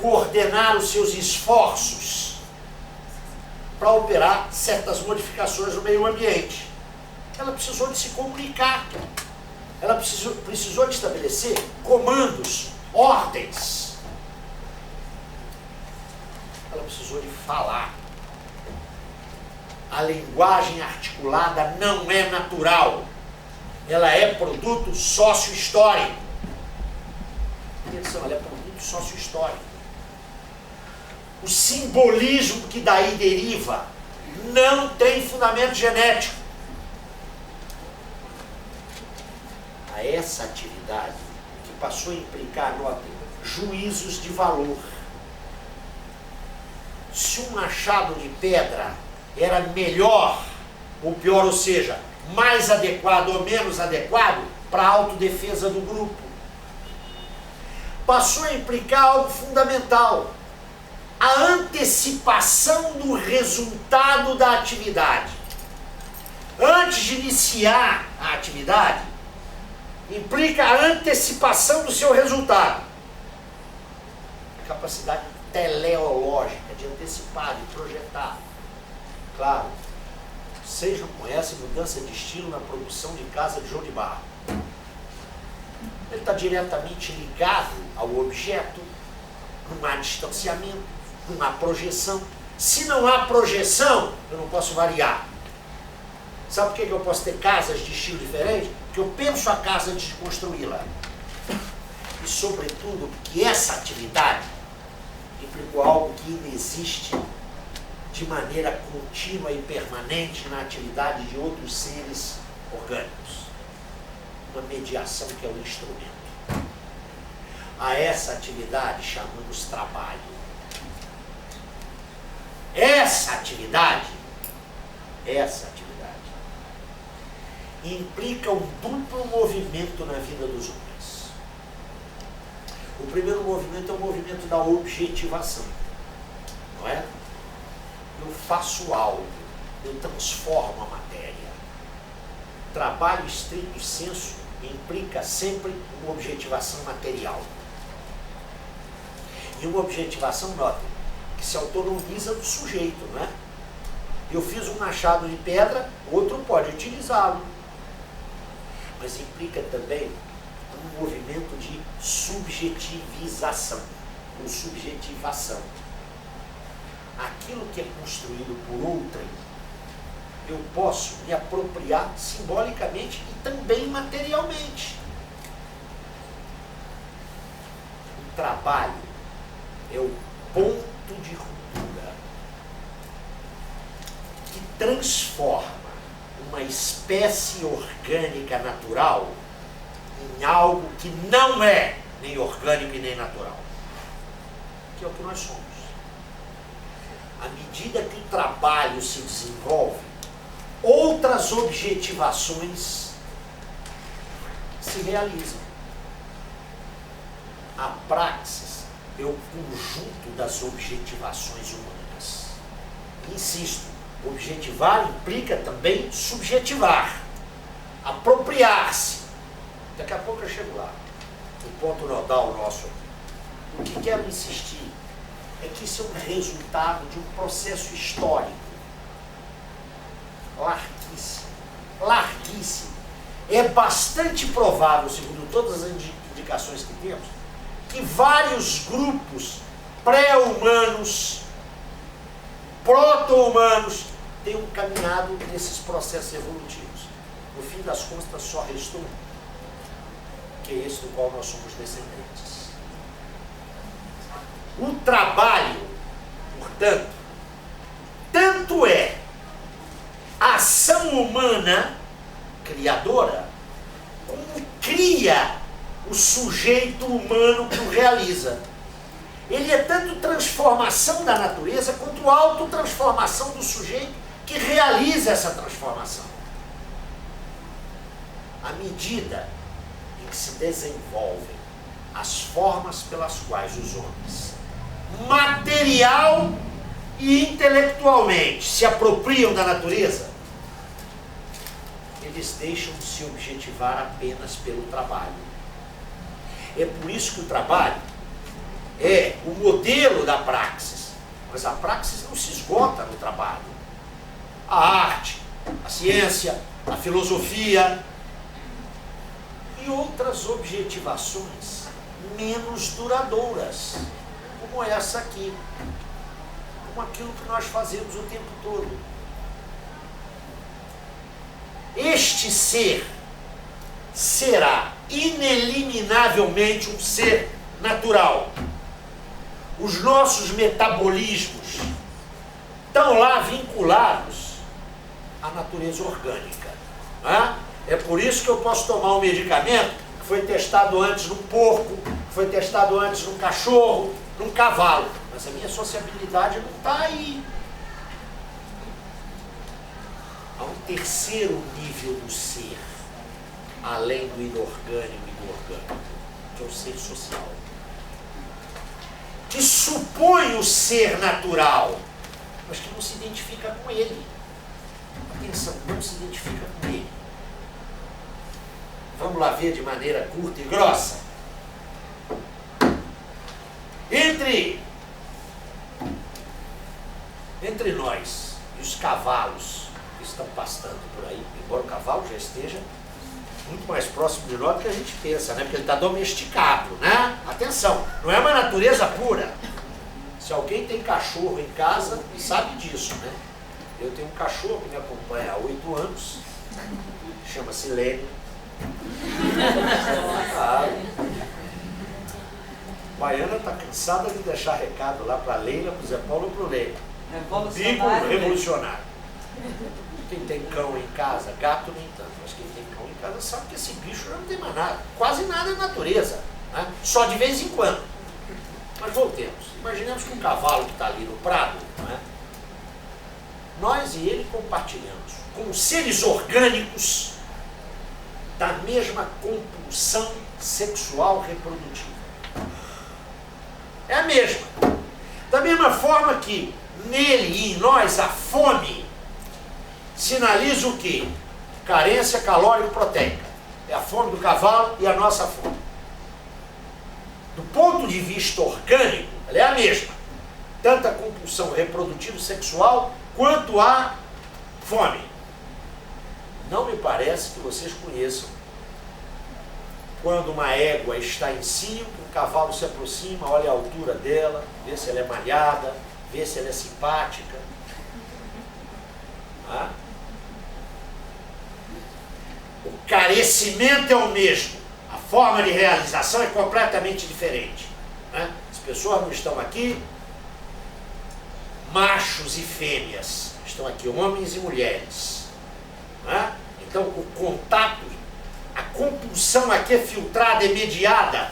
coordenar os seus esforços para operar certas modificações no meio ambiente. Ela precisou de se comunicar. Ela precisou de estabelecer comandos, ordens. Ela precisou de falar. A linguagem articulada não é natural. Ela é produto sócio-histórico. Atenção, ela é produto sócio-histórico. O simbolismo que daí deriva não tem fundamento genético. A essa atividade, que passou a implicar, notem, juízos de valor. Se um machado de pedra era melhor ou pior, ou seja, mais adequado ou menos adequado para a autodefesa do grupo. Passou a implicar algo fundamental: a antecipação do resultado da atividade. Antes de iniciar a atividade, implica a antecipação do seu resultado. A capacidade teleológica de antecipar, de projetar. Claro, vocês não conhecem mudança de estilo na produção de casa de João de Barro. Ele está diretamente ligado ao objeto, não há distanciamento, não há projeção. Se não há projeção, eu não posso variar. Sabe por que eu posso ter casas de estilo diferente? Porque eu penso a casa antes de construí-la. E, sobretudo, porque essa atividade implicou algo que inexiste de maneira contínua e permanente na atividade de outros seres orgânicos. Uma mediação que é o instrumento. A essa atividade chamamos trabalho. Essa atividade implica um duplo movimento na vida dos homens. O primeiro movimento é o movimento da objetivação, não é? Eu faço algo, eu transformo a matéria. Trabalho estrito sensu implica sempre uma objetivação material. E uma objetivação, notem, que se autonomiza do sujeito, não é? Eu fiz um machado de pedra, outro pode utilizá-lo. Mas implica também um movimento de subjetivização, ou subjetivação. Aquilo que é construído por outrem, eu posso me apropriar simbolicamente e também materialmente. O trabalho é o ponto de ruptura que transforma uma espécie orgânica natural em algo que não é nem orgânico e nem natural, que é o que nós somos. À medida que o trabalho se desenvolve, outras objetivações se realizam. A praxis é o conjunto das objetivações humanas. Insisto, objetivar implica também subjetivar, apropriar-se. Daqui a pouco eu chego lá. O ponto nodal nosso. O que quero insistir é que isso é um resultado de um processo histórico larguíssimo. É bastante provável, segundo todas as indicações que temos, que vários grupos pré-humanos, proto-humanos, tenham caminhado nesses processos evolutivos. No fim das contas, só restou um, que é esse do qual nós somos descendentes. O trabalho, portanto, tanto é ação humana criadora, como cria o sujeito humano que o realiza. Ele é tanto transformação da natureza quanto autotransformação do sujeito que realiza essa transformação. À medida em que se desenvolvem as formas pelas quais os homens, material e intelectualmente, se apropriam da natureza, eles deixam de se objetivar apenas pelo trabalho. É por isso que o trabalho é o modelo da praxis, mas a praxis não se esgota no trabalho. A arte, a ciência, a filosofia e outras objetivações menos duradouras, como essa aqui, como aquilo que nós fazemos o tempo todo. Este ser será ineliminavelmente um ser natural. Os nossos metabolismos estão lá vinculados à natureza orgânica. Né? É por isso que eu posso tomar um medicamento que foi testado antes num porco, que foi testado antes num cachorro, num cavalo. Mas a minha sociabilidade não está aí. Há um terceiro nível do ser, além do inorgânico e do orgânico, que é o ser social, que supõe o ser natural, mas que não se identifica com ele. Atenção, não se identifica com ele. Vamos lá ver de maneira curta e grossa. Entre nós e os cavalos que estão pastando por aí, embora o cavalo já esteja muito mais próximo de nós do que a gente pensa, né? Porque ele está domesticado, né? Atenção, não é uma natureza pura. Se alguém tem cachorro em casa, sabe disso, né? Eu tenho um cachorro que me acompanha há 8 anos, chama-se Lênin. Baiana está cansada de deixar recado lá para a Leila, para o Zé Paulo e para o Lênin. Revolucionário. Quem tem cão em casa, gato nem tanto, mas quem tem cão em casa sabe que esse bicho já não tem mais nada, quase nada na natureza, né? Só de vez em quando. Mas voltemos, imaginemos que um cavalo que está ali no prado, né? Nós e ele compartilhamos com seres orgânicos da mesma compulsão sexual reprodutiva. É a mesma. Da mesma forma que nele e em nós a fome sinaliza o quê? Carência calórico-proteica. É a fome do cavalo e a nossa fome. Do ponto de vista orgânico, ela é a mesma. Tanto a compulsão reprodutiva sexual quanto a fome. Não me parece que vocês conheçam quando uma égua está em cio, um cavalo se aproxima, olha a altura dela, vê se ela é malhada, vê se ela é simpática. Ah? O carecimento é o mesmo, a forma de realização é completamente diferente. Né? As pessoas não estão aqui, machos e fêmeas, estão aqui homens e mulheres. Né? Então o contato, a compulsão aqui é filtrada, é mediada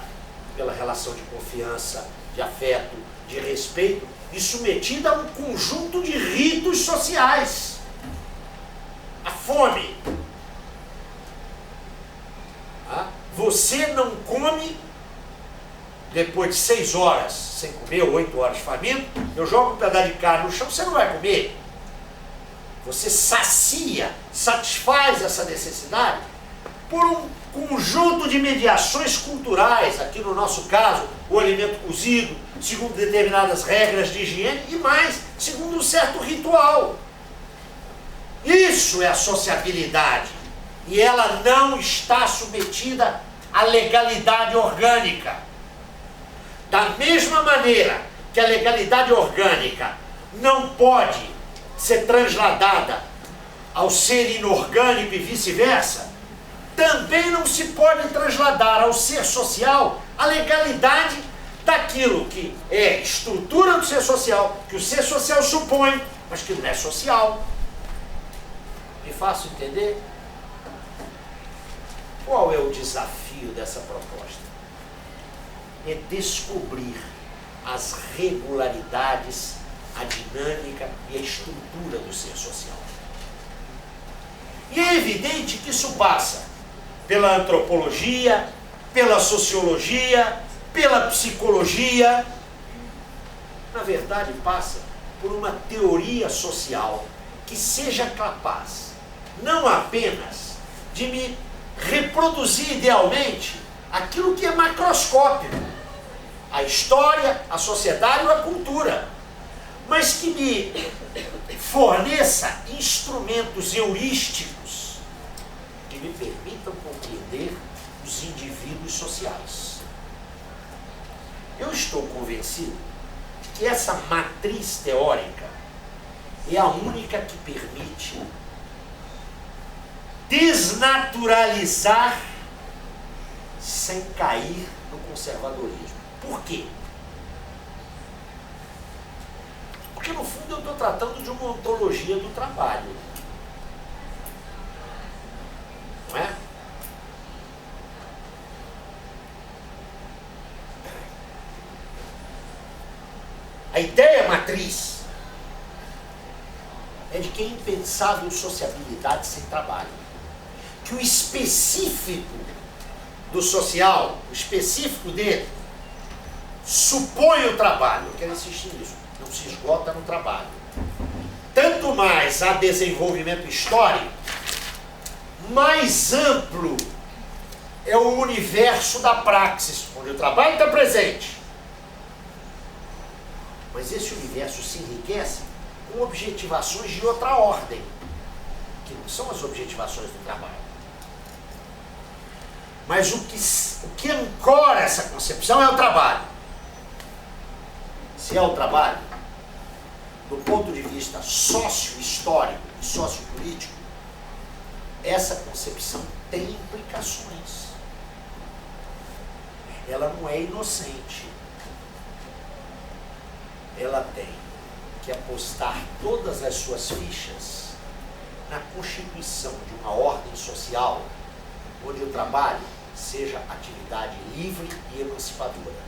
pela relação de confiança, de afeto, de respeito e submetida a um conjunto de ritos sociais. A fome. Você não come depois de 6 horas sem comer, ou 8 horas faminto, eu jogo um pedaço de carne no chão, você não vai comer. Você sacia, satisfaz essa necessidade por um conjunto de mediações culturais, aqui no nosso caso, o alimento cozido, segundo determinadas regras de higiene, e mais, segundo um certo ritual. Isso é a sociabilidade. E ela não está submetida à legalidade orgânica. Da mesma maneira que a legalidade orgânica não pode ser transladada ao ser inorgânico e vice-versa, também não se pode trasladar ao ser social a legalidade daquilo que é estrutura do ser social, que o ser social supõe, mas que não é social. Me faço entender? Qual é o desafio dessa proposta? É descobrir as regularidades, a dinâmica e a estrutura do ser social. E é evidente que isso passa pela antropologia, pela sociologia, pela psicologia. Na verdade, passa por uma teoria social que seja capaz, não apenas de me reproduzir idealmente aquilo que é macroscópico, a história, a sociedade ou a cultura, mas que me forneça instrumentos heurísticos que me permitam compreender os indivíduos sociais. Eu estou convencido de que essa matriz teórica é a única que permite desnaturalizar sem cair no conservadorismo. Por quê? Porque, no fundo, eu estou tratando de uma ontologia do trabalho. Não é? A ideia matriz é de que é impensável sociabilidade sem trabalho. Que o específico do social, o específico dele, supõe o trabalho. Eu quero insistir nisso. Não se esgota no trabalho. Tanto mais há desenvolvimento histórico, mais amplo é o universo da praxis, onde o trabalho está presente. Mas esse universo se enriquece com objetivações de outra ordem, que não são as objetivações do trabalho. Mas o que ancora essa concepção é o trabalho. Se é o trabalho, do ponto de vista sócio-histórico e sociopolítico, essa concepção tem implicações. Ela não é inocente. Ela tem que apostar todas as suas fichas na constituição de uma ordem social onde o trabalho seja atividade livre e emancipadora.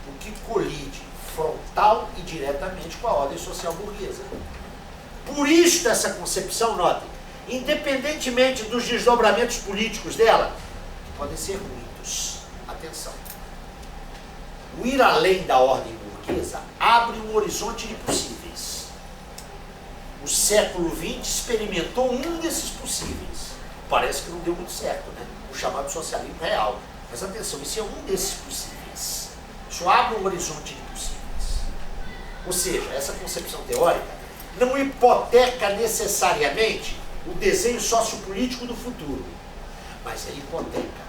O que colide frontal e diretamente com a ordem social burguesa. Por isso essa concepção, notem, independentemente dos desdobramentos políticos dela, que podem ser muitos, atenção, o ir além da ordem burguesa abre um horizonte de possíveis. O século XX experimentou um desses possíveis. Parece que não deu muito certo, né? O chamado socialismo real. Mas atenção, isso é um desses possíveis. Isso abre um horizonte de possíveis. Ou seja, essa concepção teórica não hipoteca necessariamente o desenho sociopolítico do futuro, mas ele hipoteca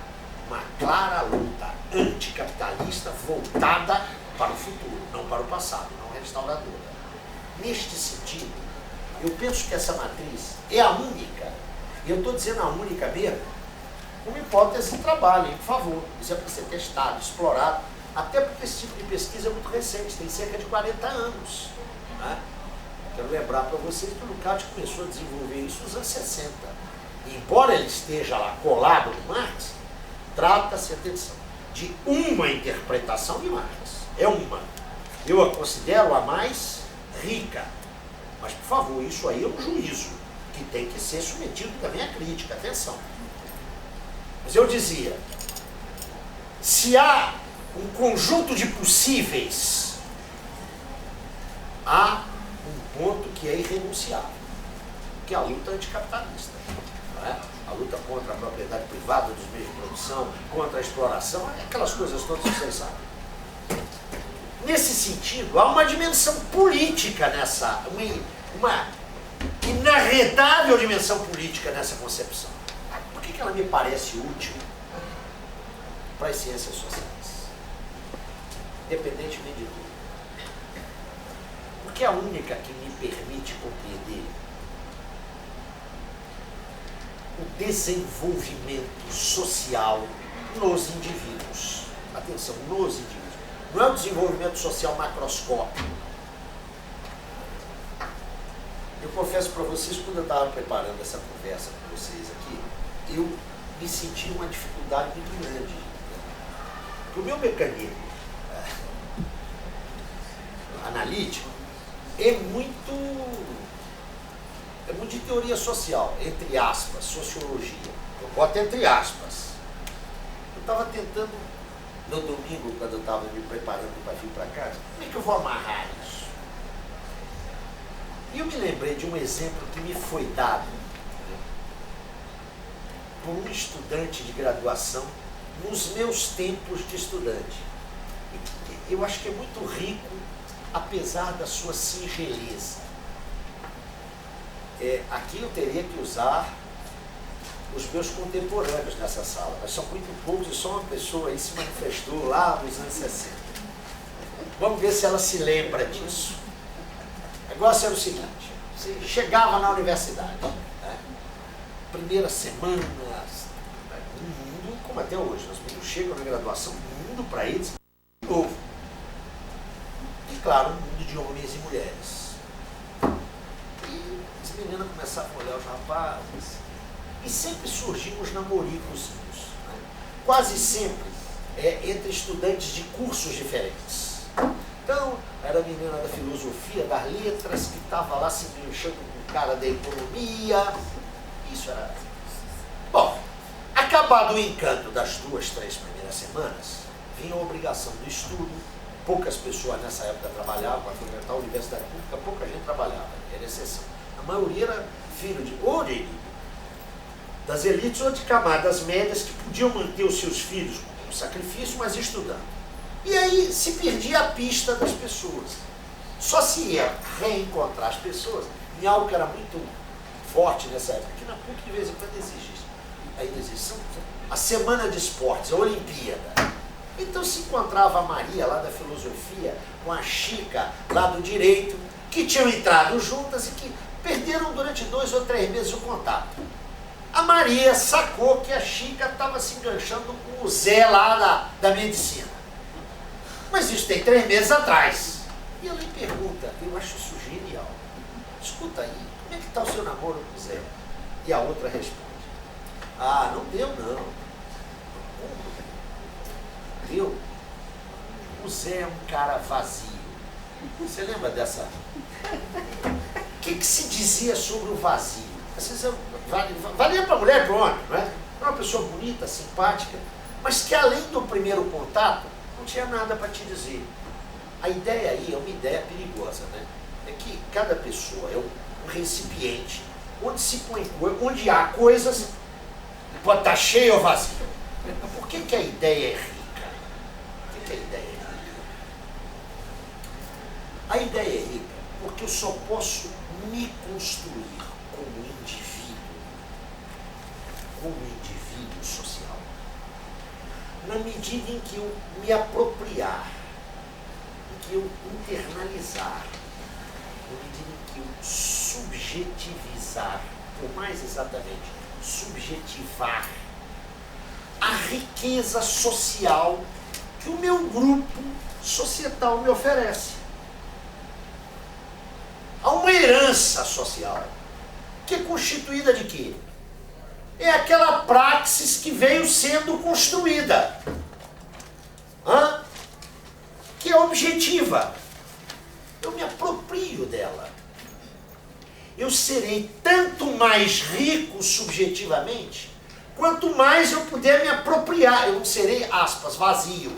uma clara luta anticapitalista voltada para o futuro, não para o passado, não restauradora. Neste sentido, eu penso que essa matriz é a única, e eu estou dizendo a única mesmo, como hipótese de trabalho, por favor. Isso é para ser testado, explorado, até porque esse tipo de pesquisa é muito recente, tem cerca de 40 anos. Né? Quero lembrar para vocês que o Lukács começou a desenvolver isso nos anos 60. E, embora ele esteja lá colado no Marx, trata-se, atenção, de uma interpretação de Marx. É uma. Eu a considero a mais rica. Mas, por favor, isso aí é um juízo que tem que ser submetido também à crítica. Atenção. Mas eu dizia, se há um conjunto de possíveis, há um ponto que é irrenunciável, que é a luta anticapitalista. Não é? A luta contra a propriedade privada dos meios de produção, contra a exploração, aquelas coisas todas que vocês sabem. Nesse sentido, há uma dimensão política nessa, uma inarredável dimensão política nessa concepção. Por que ela me parece útil para as ciências sociais? Independentemente de tudo. Porque é a única que me permite compreender o desenvolvimento social nos indivíduos. Atenção, nos indivíduos. Não é o desenvolvimento social macroscópico. Eu confesso para vocês, quando eu estava preparando essa conversa com vocês aqui, eu me senti uma dificuldade muito grande. Porque o meu mecanismo analítico é muito de teoria social, entre aspas, sociologia. Eu boto entre aspas. Eu estava tentando, no domingo, quando eu estava me preparando para vir para cá, como é que eu vou amarrar isso? E eu me lembrei de um exemplo que me foi dado por um estudante de graduação nos meus tempos de estudante. eu acho que é muito rico, apesar da sua singeleza. Aqui eu teria que usar os meus contemporâneos nessa sala, mas são muito poucos e só uma pessoa aí se manifestou lá nos anos 60. Vamos ver se ela se lembra disso. O negócio era o seguinte, você chegava na universidade, né? Primeira semana, o mundo, como até hoje, os meninos chegam na graduação, o mundo para eles é novo. E claro, um mundo de homens e mulheres. E as meninas começavam a olhar os rapazes, e sempre surgiam os namoricos, né? Quase sempre entre estudantes de cursos diferentes. Então, era a menina da filosofia, das letras, que estava lá se enchendo com o cara da economia. Isso era... Bom, acabado o encanto das 2, 3 primeiras semanas, vinha a obrigação do estudo. Poucas pessoas nessa época trabalhavam, para frequentar a universidade pública, pouca gente trabalhava, era exceção. A maioria era filho de ou de elite, das elites ou de camadas médias que podiam manter os seus filhos com sacrifício, mas estudando. E aí se perdia a pista das pessoas. Só se ia reencontrar as pessoas em algo que era muito forte nessa época, que na PUC de vez em quando existe isso. Ainda existe a semana de esportes, a Olimpíada. Então se encontrava a Maria lá da filosofia com a Chica lá do direito, que tinham entrado juntas e que perderam durante 2 ou 3 meses o contato. A Maria sacou que a Chica estava se enganchando com o Zé lá da medicina. Mas isso tem 3 meses atrás. E ela lhe pergunta, eu acho isso genial. Escuta aí, como é que está o seu namoro com o Zé? E a outra responde, ah, não deu não. Como? Deu? O Zé é um cara vazio. Você lembra dessa? O que se dizia sobre o vazio? Valia para mulher e para o homem, não é? Era uma pessoa bonita, simpática, mas que além do primeiro contato, não tinha nada para te dizer. A ideia aí é uma ideia perigosa, né? É que cada pessoa é um recipiente onde se põe, onde há coisas, pode estar cheio ou vazio. Mas por que a ideia é rica? Por que a ideia é rica? A ideia é rica porque eu só posso me construir como indivíduo social, na medida em que eu me apropriar, em que eu internalizar, na medida em que eu subjetivizar, ou mais exatamente, subjetivar a riqueza social que o meu grupo societal me oferece. Há uma herança social, que é constituída de quê? É aquela praxis que veio sendo construída, que é objetiva. Eu me aproprio dela. Eu serei tanto mais rico subjetivamente, quanto mais eu puder me apropriar. Eu não serei, aspas, vazio.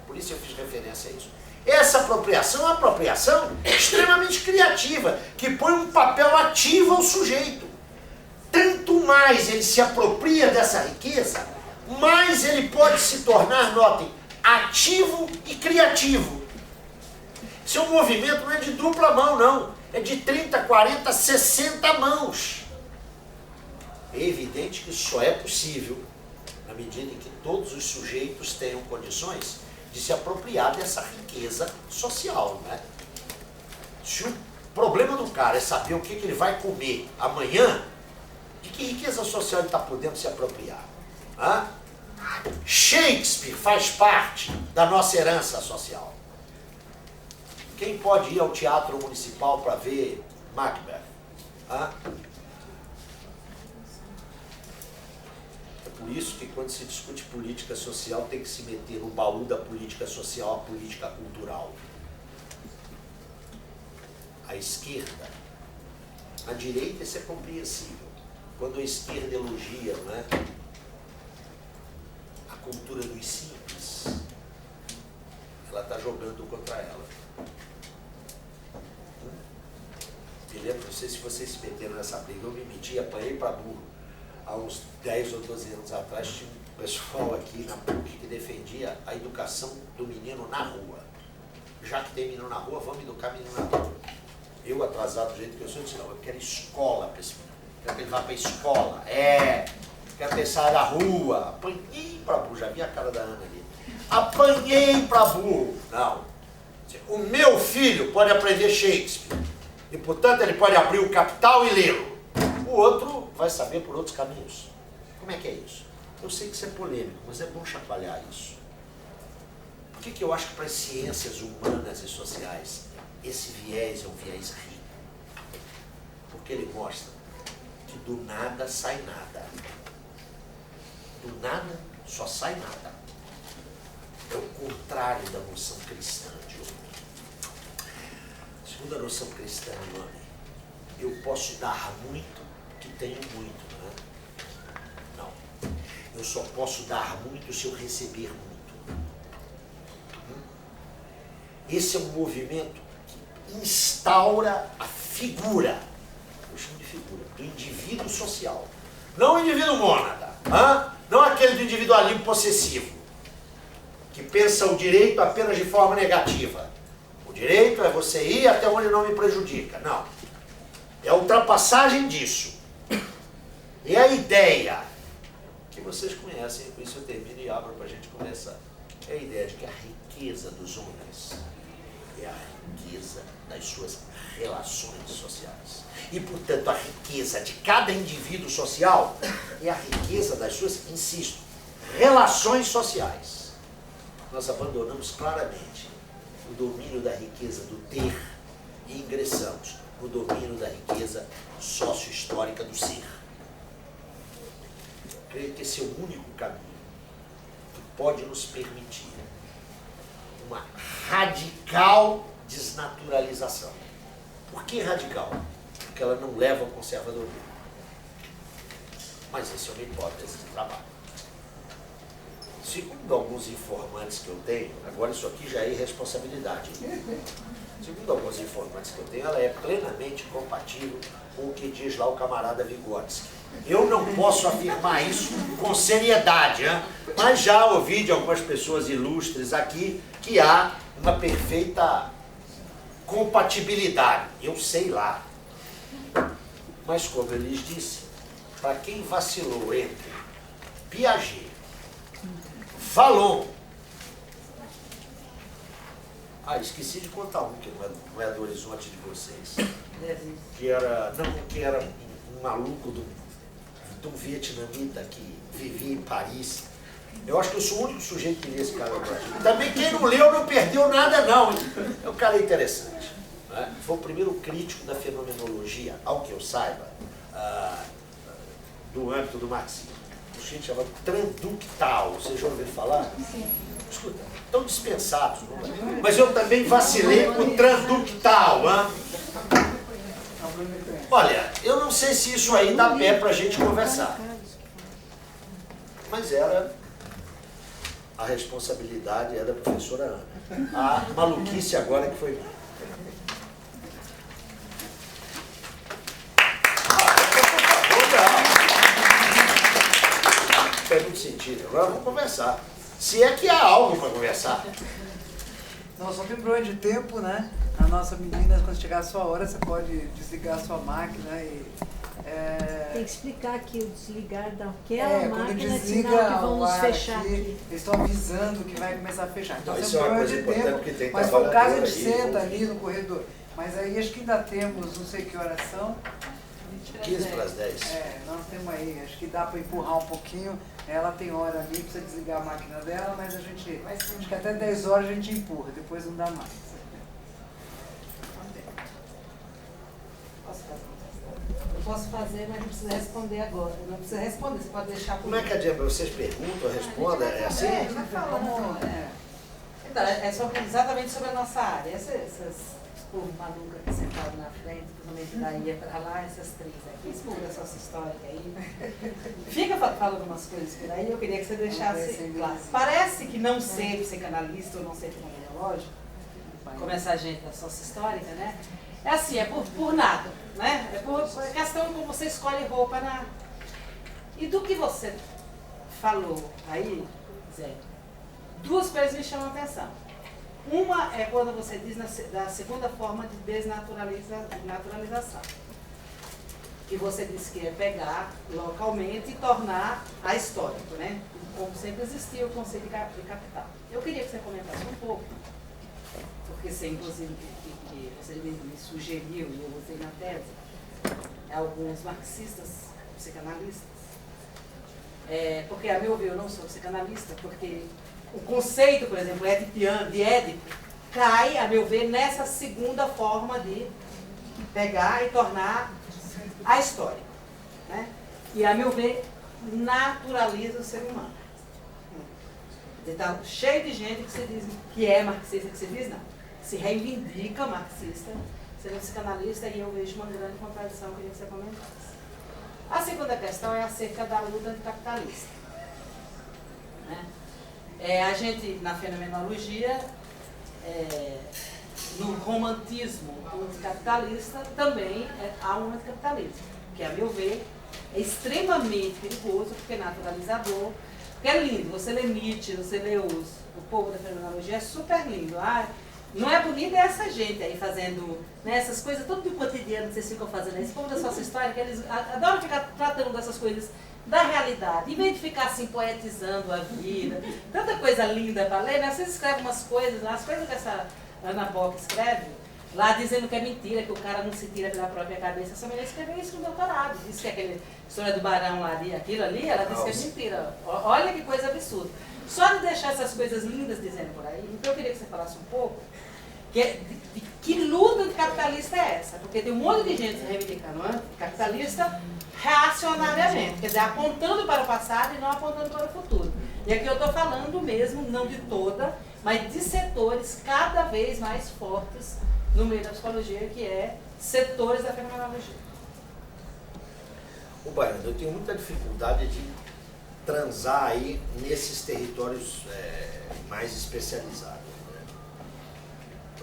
Por isso eu fiz referência a isso. Essa apropriação é uma apropriação extremamente criativa, que põe um papel ativo ao sujeito. Tanto mais ele se apropria dessa riqueza, mais ele pode se tornar, notem, ativo e criativo. Seu movimento não é de dupla mão, não. É de 30, 40, 60 mãos. É evidente que isso só é possível na medida em que todos os sujeitos tenham condições de se apropriar dessa riqueza social, né? Se o problema do cara é saber o que ele vai comer amanhã, de que riqueza social ele está podendo se apropriar? Shakespeare faz parte da nossa herança social. Quem pode ir ao Teatro Municipal para ver Macbeth? É por isso que quando se discute política social tem que se meter no baú da política social a política cultural. A esquerda, a direita isso é compreensível. Quando a esquerda elogia, né, a cultura dos simples, ela está jogando contra ela. Me lembro, não sei se vocês se meteram nessa briga, eu me meti, apanhei para burro. Há uns 10 ou 12 anos atrás, tinha o pessoal aqui na PUC que defendia a educação do menino na rua. Já que tem menino na rua, vamos educar menino na rua. Eu, atrasado do jeito que eu sou, disse, não, eu quero escola para esse menino. Quero que ele vá para a escola. Quero que ele saia da rua. Apanhei para burro, já vi a cara da Ana ali. Apanhei para burro. Não. O meu filho pode aprender Shakespeare. E, portanto, ele pode abrir o Capital e lê-lo. O outro vai saber por outros caminhos. Como é que é isso? Eu sei que isso é polêmico, mas é bom chacoalhar isso. Por que eu acho que para as ciências humanas e sociais esse viés é um viés rico? Porque ele mostra que do nada sai nada. Do nada só sai nada. É o contrário da noção cristã de homem. Segundo a noção cristã de homem, eu posso dar muito que tenho muito, não é? Não. Eu só posso dar muito se eu receber muito. Esse é um movimento que instaura a figura, eu chamo de figura, do indivíduo social. Não o indivíduo mônada, não aquele do individualismo possessivo, que pensa o direito apenas de forma negativa. O direito é você ir até onde não me prejudica. Não. É a ultrapassagem disso. É a ideia que vocês conhecem, com isso eu termino e abro para a gente conversar. É a ideia de que a riqueza dos homens é a riqueza das suas relações sociais. E, portanto, a riqueza de cada indivíduo social é a riqueza das suas, insisto, relações sociais. Nós abandonamos claramente o domínio da riqueza do ter e ingressamos no domínio da riqueza sócio-histórica do ser. Eu creio que esse é o único caminho que pode nos permitir uma radical desnaturalização. Por que radical? Porque ela não leva ao conservadorismo. Mas essa é uma hipótese de trabalho. Segundo alguns informantes que eu tenho, agora isso aqui já é irresponsabilidade. Segundo alguns informantes que eu tenho, ela é plenamente compatível com o que diz lá o camarada Vygotsky. Eu não posso afirmar isso com seriedade, mas já ouvi de algumas pessoas ilustres aqui que há uma perfeita compatibilidade. Eu sei lá. Mas como eu lhes disse, para quem vacilou entre Piaget, Vallon, esqueci de contar um que não é do horizonte de vocês, que era um maluco de um vietnamita que vivia em Paris. Eu acho que eu sou o único sujeito que lê esse cara no Brasil. Também quem não leu não perdeu nada, não. É um cara interessante. Né? Foi o primeiro crítico da fenomenologia, ao que eu saiba, do âmbito do marxismo. Um sujeito chamado Transductal. Vocês já ouviram falar? Sim. Escuta, estão dispensados. Não? Mas eu também vacilei com o Transductal. Olha, eu não sei se isso aí dá pé para a gente conversar. Mas a responsabilidade é da professora Ana. A maluquice agora que foi minha. Faz muito sentido. Agora vamos conversar. Se é que há algo para conversar. Nós só tem problema de tempo, né? A nossa menina, quando chegar a sua hora, você pode desligar a sua máquina e... Tem que explicar que o desligar daquela máquina desliga sinal que vão nos ar fechar aqui, aqui. Eles estão avisando que vai começar a fechar. Então, isso é uma coisa importante porque tem mas por caso a gente trabalhador aí, senta ali no corredor. Mas aí acho que ainda temos, não sei que horas são. 15 para as 10. Nós temos aí, acho que dá para empurrar um pouquinho. Ela tem hora ali, precisa desligar a máquina dela, mas acho que até 10 horas a gente empurra, depois não dá mais. Eu posso fazer, mas não precisa responder agora. Não precisa responder, você pode deixar por... Como é que adianta? Vocês perguntam, respondem? É assim? É exatamente sobre a nossa área. Esses povo maluco aqui sentado na frente, principalmente daí é pra lá, essas três aqui, esse povo da sua histórica aí. Fica falando umas coisas por aí, eu queria que você deixasse claro. Parece que não ser psicanalista ou não ser fenomenológico, como essa gente da sua histórica, né? É assim, é por nada, né? É por questão como você escolhe roupa na... E do que você falou aí, Zé, duas coisas me chamam a atenção. Uma é quando você diz da segunda forma de desnaturalização. Que você disse que é pegar localmente e tornar ahistórico, né? Como sempre existiu o conceito de capital. Eu queria que você comentasse um pouco, porque você, inclusive, que você me sugeriu, e eu usei na tese, alguns marxistas, psicanalistas. Porque, a meu ver, eu não sou psicanalista, porque o conceito, por exemplo, de Édipo, cai, a meu ver, nessa segunda forma de pegar e tornar a história, né? E, a meu ver, naturaliza o ser humano. Está cheio de gente que se diz que é marxista, que se diz não. Se reivindica marxista, seria psicanalista, e eu vejo uma grande contradição que você comentasse. A segunda questão é acerca da luta anticapitalista. Né? A gente, na fenomenologia, no romantismo anticapitalista, também há um anticapitalismo, que, a meu ver, é extremamente perigoso, porque é naturalizador, porque é lindo. Você lê Nietzsche, você lê o povo da fenomenologia, é super lindo. Não é bonito essa gente aí fazendo, né, essas coisas, tudo do cotidiano que vocês ficam fazendo. Esse povo da sua história, que eles adoram ficar tratando dessas coisas da realidade, em vez de ficar assim poetizando a vida, tanta coisa linda para ler, né? Vocês escrevem umas coisas lá, as coisas que essa Ana Bock escreve, lá dizendo que é mentira, que o cara não se tira pela própria cabeça. Essa mulher escreveu isso no doutorado, disse que aquela história do barão lá, aquilo ali, ela disse que é mentira. Olha que coisa absurda. Só de deixar essas coisas lindas dizendo por aí, então eu queria que você falasse um pouco de que luta anticapitalista é essa? Porque tem um monte de gente se reivindicando anticapitalista reacionariamente, quer dizer, apontando para o passado e não apontando para o futuro. E aqui eu estou falando mesmo, não de toda, mas de setores cada vez mais fortes no meio da psicologia, que é setores da fenomenologia. O Baiano, eu tenho muita dificuldade de transar aí nesses territórios mais especializados.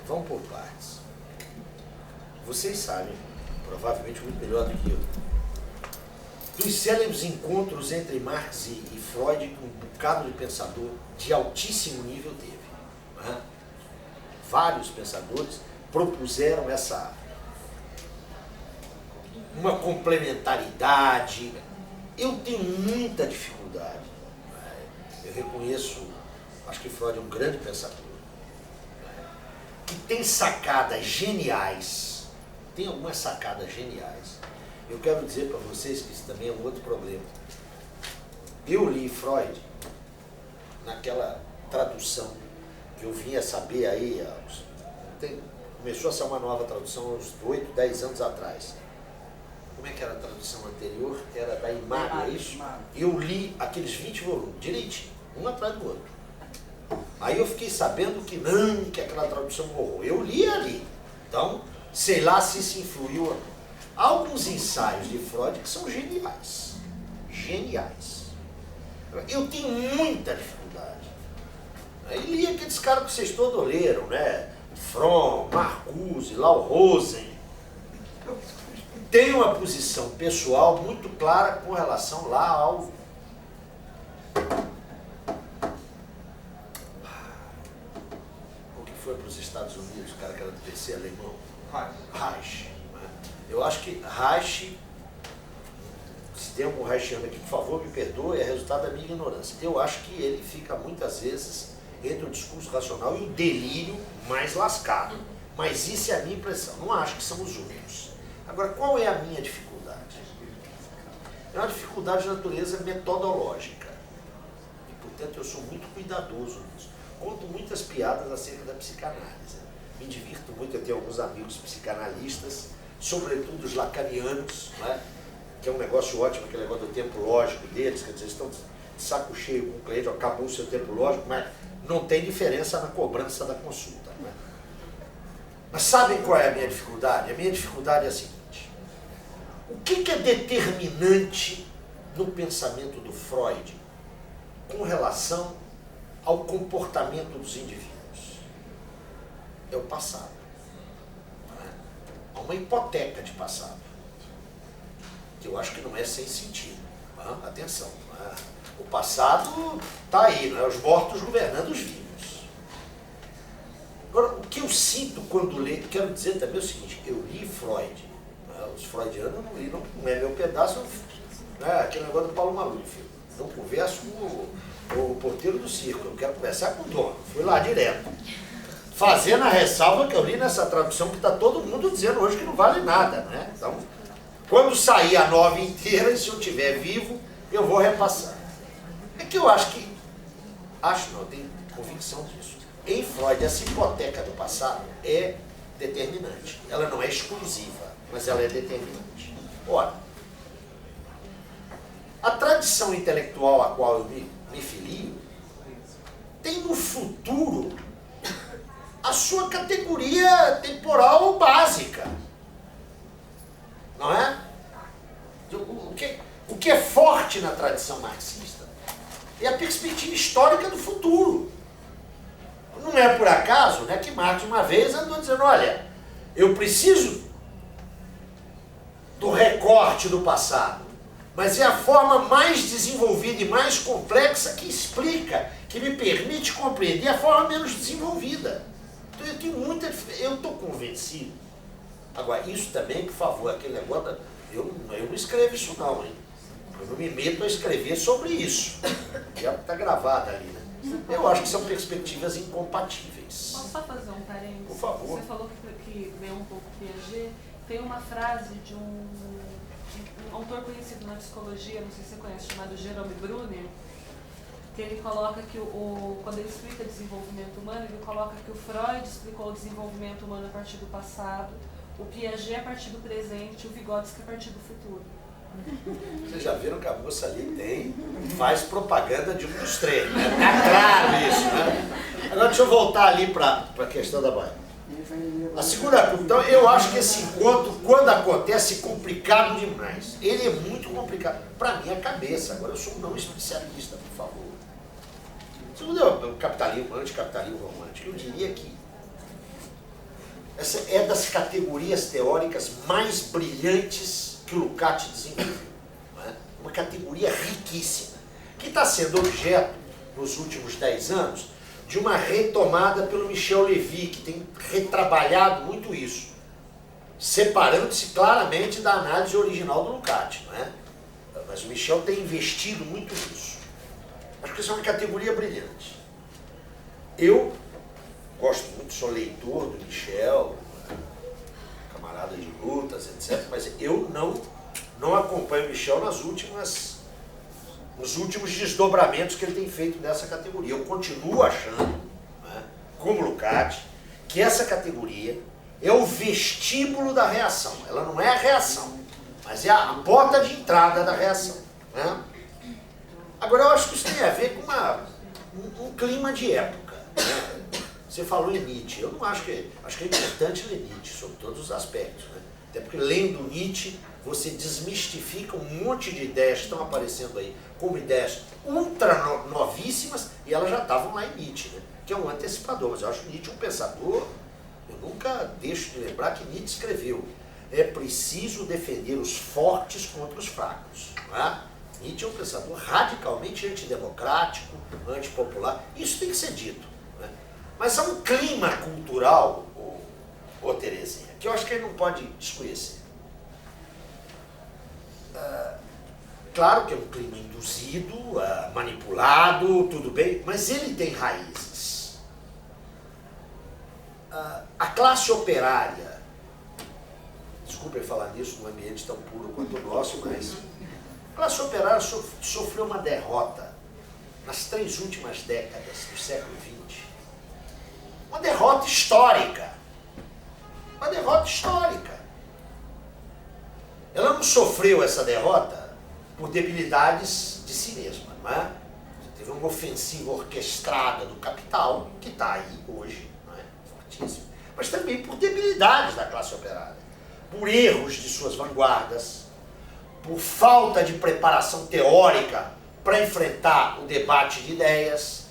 Vamos por partes. Vocês sabem, provavelmente muito melhor do que eu, dos célebres encontros entre Marx e Freud, que um bocado de pensador de altíssimo nível teve. Né? Vários pensadores propuseram uma complementaridade. Eu tenho muita dificuldade. Eu reconheço, acho que Freud é um grande pensador, que tem sacadas geniais, tem algumas sacadas geniais. Eu quero dizer para vocês que isso também é um outro problema. Eu li Freud naquela tradução que eu vinha saber aí, começou a ser uma nova tradução há uns 8, 10 anos atrás. Como é que era a tradução anterior? Era da Imário, é isso? Eu li aqueles 20 volumes, direitinho, um atrás do outro. Aí eu fiquei sabendo que não, que aquela tradução morreu. Eu li ali. Então, sei lá se isso influiu ou não. Há alguns ensaios de Freud que são geniais. Geniais. Eu tenho muita dificuldade. Aí li aqueles caras que vocês todos leram, né? Fromm, Marcuse, Lau Rosen. Tenho uma posição pessoal muito clara com relação lá ao... foi para os Estados Unidos, o cara que era do PC alemão, Reich. Eu acho que Reich, se tem algum Reichiano aqui, por favor, me perdoe, é resultado da minha ignorância. Eu acho que ele fica muitas vezes entre o discurso racional e o delírio mais lascado. Mas isso é a minha impressão, não acho que são os únicos. Agora, qual é a minha dificuldade? É uma dificuldade de natureza metodológica. E, portanto, eu sou muito cuidadoso nisso. Conto muitas piadas acerca da psicanálise. Me divirto muito, eu tenho alguns amigos psicanalistas, sobretudo os lacanianos, né? Que é um negócio ótimo, aquele negócio do tempo lógico deles, quer dizer, eles estão de saco cheio com o cliente, acabou o seu tempo lógico, mas não tem diferença na cobrança da consulta. Né? Mas sabem qual é a minha dificuldade? A minha dificuldade é a seguinte: o que é determinante no pensamento do Freud com relação ao comportamento dos indivíduos? É o passado. Há uma hipoteca de passado, que eu acho que não é sem sentido. Atenção. O passado está aí, não é? Os mortos governando os vivos. Agora, o que eu sinto quando leio, quero dizer também o seguinte, eu li Freud, né? Os freudianos eu não li, não é meu pedaço, né? Aquele negócio do Paulo Maluf. Não converso com o porteiro do circo, eu quero conversar com o dono. Fui lá direto. Fazendo a ressalva que eu li nessa tradução que está todo mundo dizendo hoje que não vale nada, né? Então, quando sair a nova inteira, e se eu estiver vivo, eu vou repassar. É que eu acho que, não, tenho convicção disso. Em Freud, essa hipoteca do passado é determinante. Ela não é exclusiva, mas ela é determinante. Ora, a tradição intelectual a qual eu me filio tem no futuro a sua categoria temporal básica. Não é? O que é forte na tradição marxista é a perspectiva histórica do futuro. Não é por acaso, né, que Marx uma vez andou dizendo, olha, eu preciso do recorte do passado, mas é a forma mais desenvolvida e mais complexa que explica, que me permite compreender a forma menos desenvolvida. Então eu tenho eu estou convencido. Agora, isso também, por favor, aquele negócio, eu não escrevo isso não, hein? Eu não me meto a escrever sobre isso. Já está gravado ali, né? Eu acho que são perspectivas incompatíveis. Posso só fazer um parênteses? Por favor. Você falou que leu um pouco Piaget. Tem uma frase de um autor conhecido na psicologia, não sei se você conhece, chamado Jerome Brunner, que ele coloca que quando ele explica desenvolvimento humano, ele coloca que o Freud explicou o desenvolvimento humano a partir do passado, o Piaget a partir do presente e o Vygotsky a partir do futuro. Vocês já viram que a moça ali faz propaganda de um dos três, né? Tá claro isso, né? Agora deixa eu voltar ali para a questão da Bahia. A segunda, então eu acho que esse encontro, quando acontece, é complicado demais. Ele é muito complicado. Para minha cabeça, agora eu sou um não especialista, por favor. Segundo o capitalismo, anticapitalismo romântico, eu diria que essa é das categorias teóricas mais brilhantes que o Lukács desenvolveu. Não é? Uma categoria riquíssima, que está sendo objeto, nos últimos 10 anos, de uma retomada pelo Michel Levy, que tem retrabalhado muito isso, separando-se claramente da análise original do Lukács, não é? Mas o Michel tem investido muito nisso. Acho que isso é uma categoria brilhante. Eu gosto muito, sou leitor do Michel, camarada de lutas, etc., mas eu não acompanho o Michel nos últimos desdobramentos que ele tem feito nessa categoria. Eu continuo achando, né, como Lukács, que essa categoria é o vestíbulo da reação. Ela não é a reação, mas é a porta de entrada da reação. Né? Agora, eu acho que isso tem a ver com um clima de época. Né? Você falou em Nietzsche. Eu não acho que é importante ler Nietzsche, sobre todos os aspectos. Né? Até porque lendo Nietzsche, você desmistifica um monte de ideias que estão aparecendo aí, como ideias ultra novíssimas, e elas já estavam lá em Nietzsche, né? Que é um antecipador. Mas eu acho Nietzsche um pensador, eu nunca deixo de lembrar que Nietzsche escreveu: é preciso defender os fortes contra os fracos. Não é? Nietzsche é um pensador radicalmente antidemocrático, antipopular. Isso tem que ser dito. Né? Mas há um clima cultural, ô Terezinha, que eu acho que ele não pode desconhecer. Claro que é um clima induzido, manipulado, tudo bem, mas ele tem raízes. A classe operária, desculpem falar nisso num ambiente tão puro quanto o nosso, mas a classe operária sofreu uma derrota nas 3 últimas décadas do século XX. Uma derrota histórica. Uma derrota histórica. Ela não sofreu essa derrota por debilidades de si mesma, não é? Teve uma ofensiva orquestrada do capital, que está aí hoje, não é? Fortíssimo, mas também por debilidades da classe operária, por erros de suas vanguardas, por falta de preparação teórica para enfrentar o debate de ideias.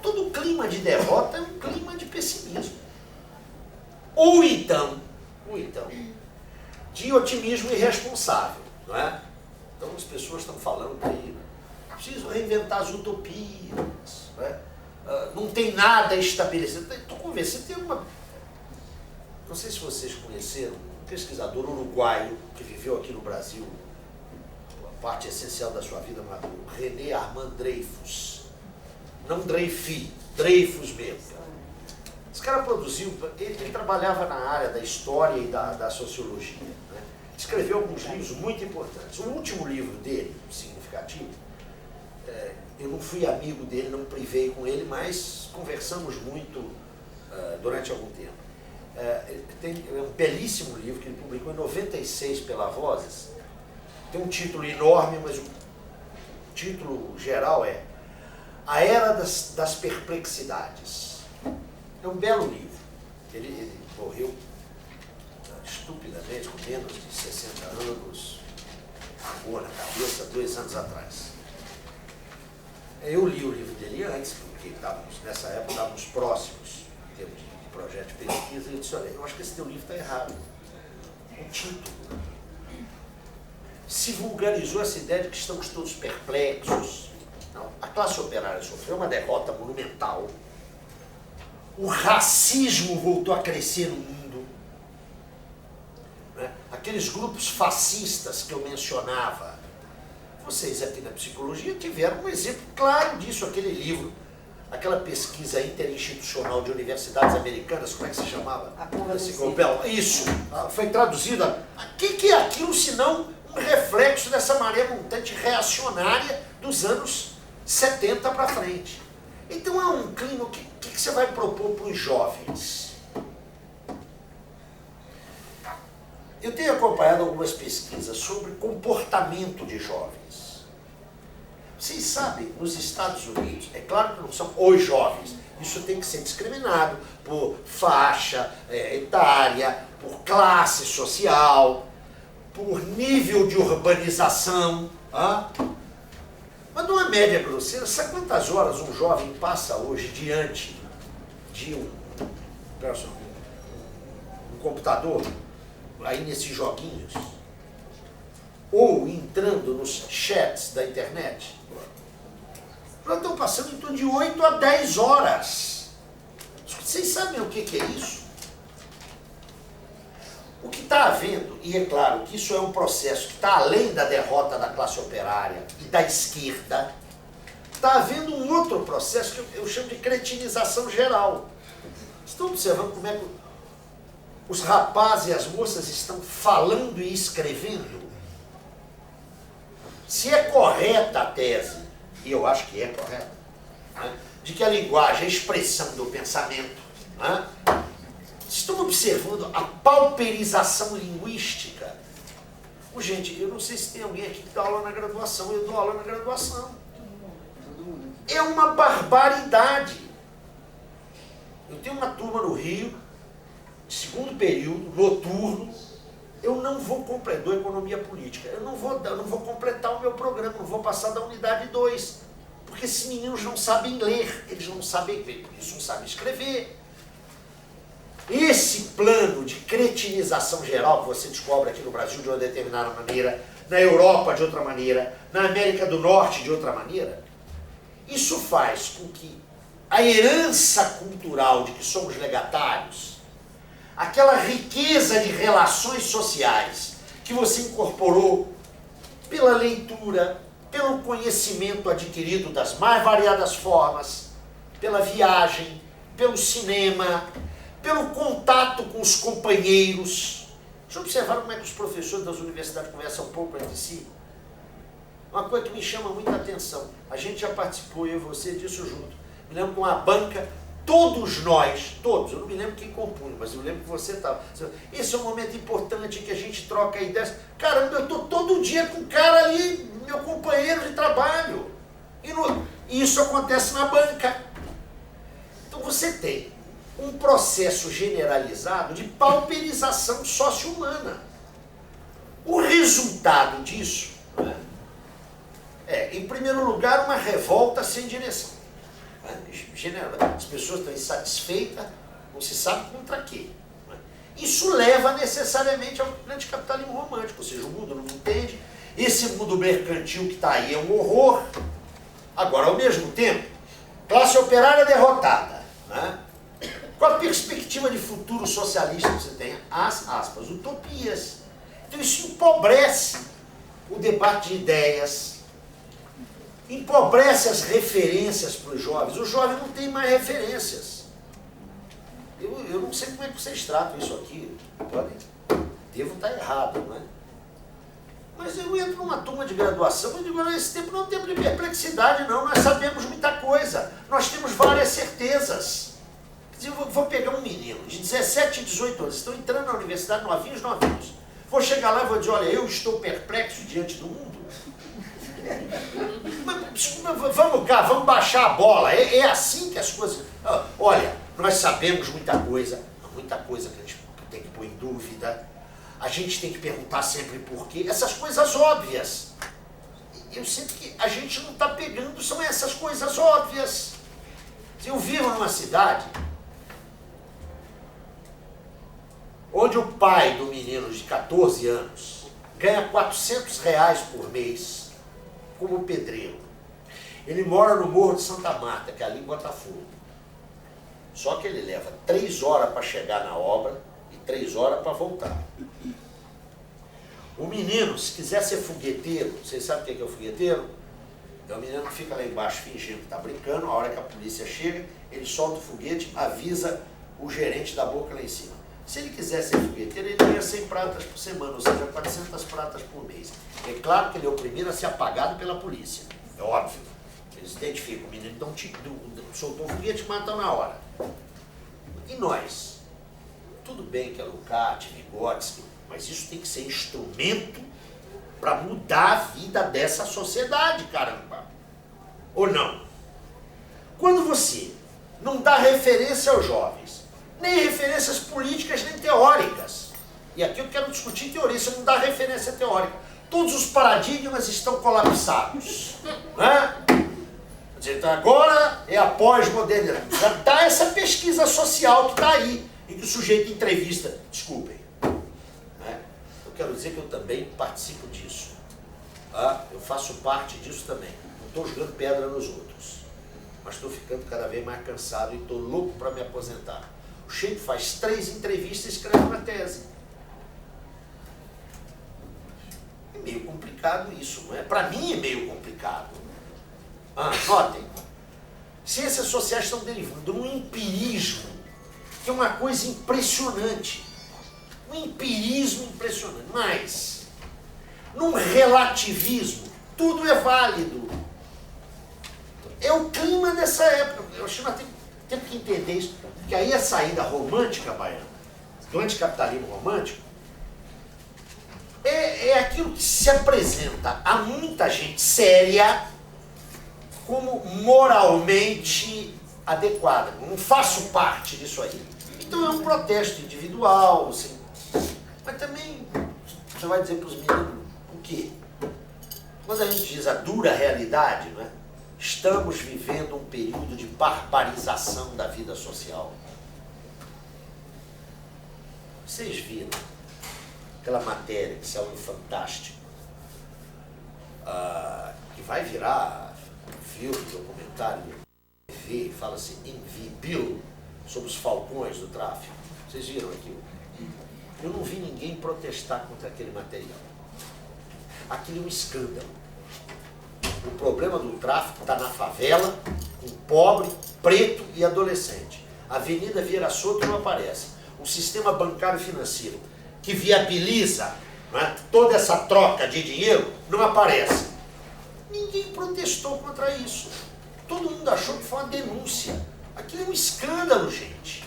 Todo o clima de derrota é um clima de pessimismo. Ou então, de otimismo irresponsável, não é? Então as pessoas estão falando aí preciso reinventar as utopias, né? Não tem nada estabelecido. Estou convencido, tem uma... Não sei se vocês conheceram um pesquisador uruguaio que viveu aqui no Brasil, a parte essencial da sua vida, o René Armand Dreyfus. Não Dreyfus, Dreyfus mesmo. Esse cara produziu, ele trabalhava na área da história e da sociologia, né? Escreveu alguns livros muito importantes. O último livro dele, significativo, eu não fui amigo dele, não privei com ele, mas conversamos muito durante algum tempo. É um belíssimo livro que ele publicou em 96 pela Vozes. Tem um título enorme, mas o título geral é A Era das Perplexidades. É um belo livro. Ele morreu estupidamente, com menos de 60 anos, acabou na cabeça 2 anos atrás. Eu li o livro dele antes, porque nessa época estávamos próximos em termos de projeto de pesquisa, e eu disse, olha, eu acho que esse teu livro está errado. O título. Se vulgarizou essa ideia de que estamos todos perplexos. Não, a classe operária sofreu uma derrota monumental. O racismo voltou a crescer no mundo. Né? Aqueles grupos fascistas que eu mencionava, vocês aqui na psicologia tiveram um exemplo claro disso, aquele livro, aquela pesquisa interinstitucional de universidades americanas, como é que se chamava? A curva do ciclo. Isso, foi traduzido. O que é aquilo senão um reflexo dessa maré montante reacionária dos anos 70 para frente? Então há um clima, o que você vai propor para os jovens? Eu tenho acompanhado algumas pesquisas sobre comportamento de jovens. Vocês sabem, nos Estados Unidos, é claro que não são os jovens, isso tem que ser discriminado por faixa etária, por classe social, por nível de urbanização. Mas numa média grosseira, sabe quantas horas um jovem passa hoje diante de um computador, aí nesses joguinhos, ou entrando nos chats da internet? Já estão passando em torno de 8 a 10 horas. Vocês sabem o que é isso? O que está havendo, e é claro que isso é um processo que está além da derrota da classe operária e da esquerda, está havendo um outro processo que eu chamo de cretinização geral. Estão observando como é que os rapazes e as moças estão falando e escrevendo? Se é correta a tese, e eu acho que é correta, né, de que a linguagem é a expressão do pensamento, né, estão observando a pauperização linguística? Gente, eu não sei se tem alguém aqui que dá aula na graduação, eu dou aula na graduação. É uma barbaridade. Eu tenho uma turma no Rio, segundo período, noturno. Eu não vou completar economia política, eu não vou completar o meu programa, não vou passar da unidade 2, porque esses meninos não sabem ler, eles não sabem ver, por isso não sabem escrever. Esse plano de cretinização geral que você descobre aqui no Brasil de uma determinada maneira, na Europa de outra maneira, na América do Norte de outra maneira, isso faz com que a herança cultural de que somos legatários, aquela riqueza de relações sociais que você incorporou pela leitura, pelo conhecimento adquirido das mais variadas formas, pela viagem, pelo cinema, pelo contato com os companheiros. Já observaram como é que os professores das universidades conversam um pouco entre si? Uma coisa que me chama muita atenção, a gente já participou, eu e você, disso junto. Me lembro com uma banca, todos nós, todos, eu não me lembro quem compunha, mas eu lembro que você estava. Esse é um momento importante em que a gente troca ideias. Caramba, eu estou todo dia com o cara ali, meu companheiro de trabalho. E isso acontece na banca. Então você tem um processo generalizado de pauperização socio-humana. O resultado disso é, em primeiro lugar, uma revolta sem direção. As pessoas estão insatisfeitas, não se sabe contra quê. Isso leva necessariamente ao anticapitalismo romântico, ou seja, o mundo não entende, esse mundo mercantil que está aí é um horror, Agora, ao mesmo tempo, classe operária derrotada, né? Qual a perspectiva de futuro socialista que você tem? As aspas, utopias. Então isso empobrece o debate de ideias, empobrece as referências para os jovens. O jovem não tem mais referências. Eu não sei como é que vocês tratam isso aqui. Devo estar errado, não é? Mas eu entro numa turma de graduação e digo, esse tempo não é um tempo de perplexidade, não. Nós sabemos muita coisa. Nós temos várias certezas. Eu vou pegar um menino de 17 e 18 anos, estão entrando na universidade novinhos. Vou chegar lá e vou dizer, olha, eu estou perplexo diante do mundo. Mas, vamos cá, vamos baixar a bola. É assim que as coisas... Olha, nós sabemos muita coisa que a gente tem que pôr em dúvida. A gente tem que perguntar sempre por quê. Essas coisas óbvias. Eu sinto que a gente não está pegando, são essas coisas óbvias. Eu vivo numa cidade onde o pai do menino de 14 anos ganha R$400 por mês como pedreiro. Ele mora no Morro de Santa Marta, que é ali em Botafogo. Só que ele leva 3 horas para chegar na obra e 3 horas para voltar. O menino, se quiser ser fogueteiro, vocês sabem o que é o fogueteiro? É o menino que fica lá embaixo fingindo que está brincando, a hora que a polícia chega, ele solta o foguete, avisa o gerente da boca lá em cima. Se ele quiser ser fogueteiro, ele ganha 100 pratas por semana, ou seja, 400 pratas por mês. É claro que ele é o primeiro a ser apagado pela polícia, é óbvio. Eles identificam, o menino soltou o foguete e matam na hora. E nós? Tudo bem que é Lukács, Vygotsky, mas isso tem que ser instrumento para mudar a vida dessa sociedade, caramba. Ou não? Quando você não dá referência aos jovens, nem referências políticas, nem teóricas. E aqui eu quero discutir teoria, você não dá referência teórica. Todos os paradigmas estão colapsados. Né? Quer dizer, então agora é a pós-modernidade. Já está essa pesquisa social que está aí, em que o sujeito entrevista. Desculpem. Né? Eu quero dizer que eu também participo disso. Tá? Eu faço parte disso também. Não estou jogando pedra nos outros. Mas estou ficando cada vez mais cansado e estou louco para me aposentar. O Sheik faz 3 entrevistas e escreve uma tese. É meio complicado isso, não é? Para mim é meio complicado. Notem, ciências sociais estão derivando num empirismo, que é uma coisa impressionante. Um empirismo impressionante. Mas, num relativismo, tudo é válido. É o clima dessa época. Eu acho que temos que entender isso. Que aí a saída romântica baiana, do anticapitalismo romântico, é aquilo que se apresenta a muita gente séria como moralmente adequada. Não faço parte disso aí. Então é um protesto individual, assim. Mas também, você vai dizer para os meninos o quê? Quando a gente diz a dura realidade, não é? Estamos vivendo um período de barbarização da vida social. Vocês viram aquela matéria que saiu no Fantástico, que vai virar filme, documentário, TV, fala-se Bill, sobre os falcões do tráfico. Vocês viram aquilo? Eu não vi ninguém protestar contra aquele material. Aquilo é um escândalo. O problema do tráfico está na favela, com pobre, preto e adolescente. A Avenida Vieira Soto não aparece. O sistema bancário financeiro, que viabiliza, não é, toda essa troca de dinheiro, não aparece. Ninguém protestou contra isso. Todo mundo achou que foi uma denúncia. Aquilo é um escândalo, gente.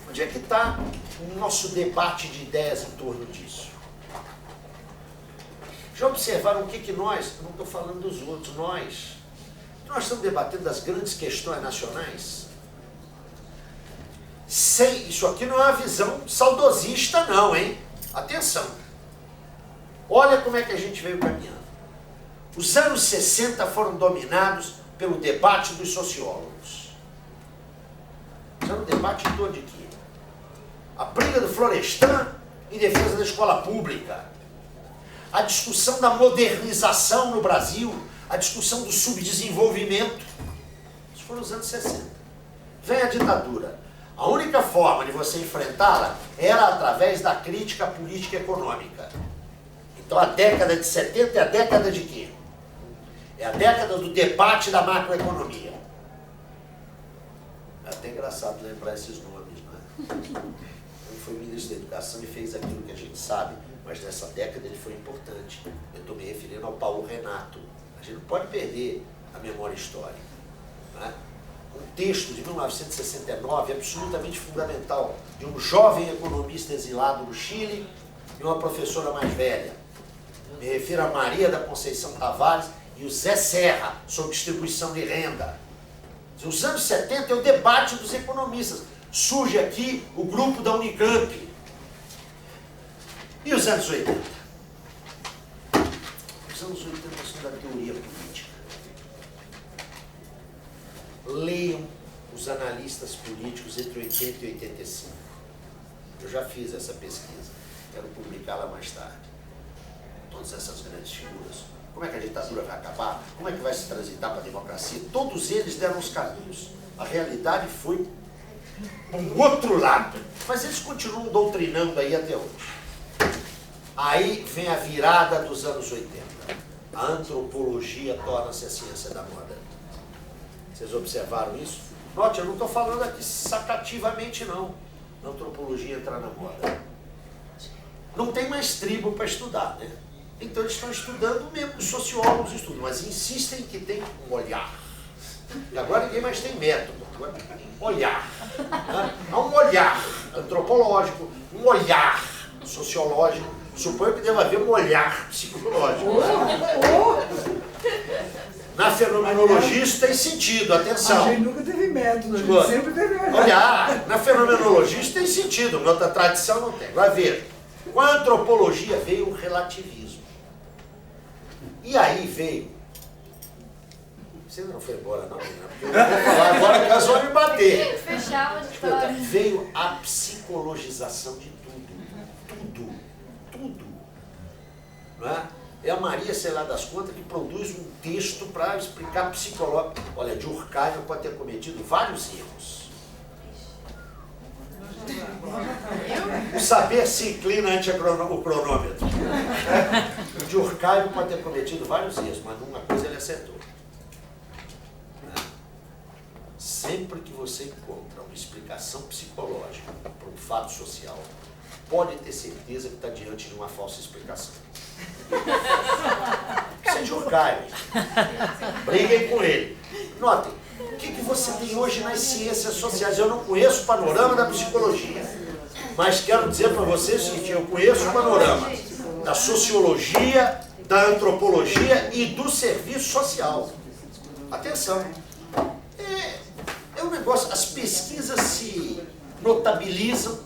Onde é que está o nosso debate de ideias em torno disso? Já observaram o que nós, eu não estou falando dos outros, nós estamos debatendo as grandes questões nacionais? Isso aqui não é uma visão saudosista não, hein? Atenção. Olha como é que a gente veio caminhando. Os anos 60 foram dominados pelo debate dos sociólogos. Isso era um debate em torno de quê? A briga do Florestan em defesa da escola pública. A discussão da modernização no Brasil, a discussão do subdesenvolvimento. Isso foram os anos 60. Vem a ditadura. A única forma de você enfrentá-la era através da crítica política e econômica. Então a década de 70 é a década de quê? É a década do debate da macroeconomia. É até engraçado lembrar esses nomes, né? Ele foi ministro da Educação e fez aquilo que a gente sabe, mas nessa década ele foi importante. Eu estou me referindo ao Paulo Renato. A gente não pode perder a memória histórica, né? Um texto de 1969 absolutamente fundamental, de um jovem economista exilado no Chile e uma professora mais velha. Me refiro a Maria da Conceição Tavares e o Zé Serra, sobre distribuição de renda. Os anos 70 é o debate dos economistas. Surge aqui o grupo da Unicamp. E os anos 80? Os anos 80 são da teoria política. Leiam os analistas políticos entre 80 e 85. Eu já fiz essa pesquisa. Quero publicá-la mais tarde. Todas essas grandes figuras. Como é que a ditadura vai acabar? Como é que vai se transitar para a democracia? Todos eles deram os caminhos. A realidade foi um outro lado. Mas eles continuam doutrinando aí até hoje. Aí vem a virada dos anos 80. A antropologia torna-se a ciência da moda. Vocês observaram isso? Note, eu não estou falando aqui sacativamente, não. A antropologia entra na moda. Não tem mais tribo para estudar, né? Então eles estão estudando mesmo, os sociólogos estudam, mas insistem que tem um olhar. E agora ninguém mais tem método, agora tem um olhar. Né? Há um olhar antropológico, um olhar sociológico, suponho que deva haver um olhar psicológico. Na fenomenologia isso tem sentido, atenção. A gente nunca teve método, a gente sempre teve olhar. Na fenomenologia isso tem sentido, na outra tradição não tem. Vai ver, com a antropologia veio o relativismo. E aí veio... Você não foi embora não, né? Porque eu vou falar agora que elas vão me bater. Fechava a história. Veio a psicologização de tudo. Tudo. Não é? É a Maria, sei lá das contas, que produz um texto para explicar psicológico. Olha, Durkheim pode ter cometido vários erros. O saber se inclina ante o cronômetro. O Durkheim pode ter cometido vários erros, mas numa coisa ele acertou. Sempre que você encontra uma explicação psicológica para um fato social, pode ter certeza que está diante de uma falsa explicação. Isso é Durkheim. Briguem com ele. Notem, o que você tem hoje nas ciências sociais? Eu não conheço o panorama da psicologia, mas quero dizer para vocês o seguinte, eu conheço o panorama da sociologia, da antropologia e do serviço social. Atenção. É um negócio, as pesquisas se notabilizam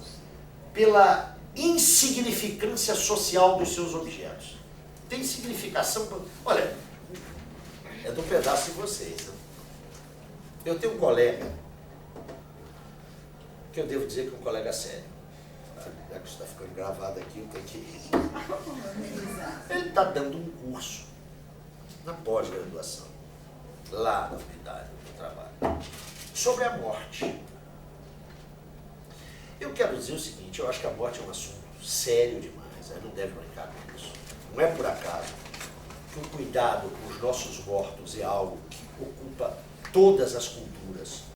pela insignificância social dos seus objetos. Tem significação... Olha, é do pedaço de vocês, né? Eu tenho um colega, que eu devo dizer que é um colega sério. Já que isso está ficando gravado aqui, eu tenho que ir. Ele está dando um curso na pós-graduação, lá na unidade do trabalho, sobre a morte. Eu quero dizer o seguinte, eu acho que a morte é um assunto sério demais, aí não deve brincar com isso. Não é por acaso que o cuidado com os nossos mortos é algo que ocupa todas as culturas.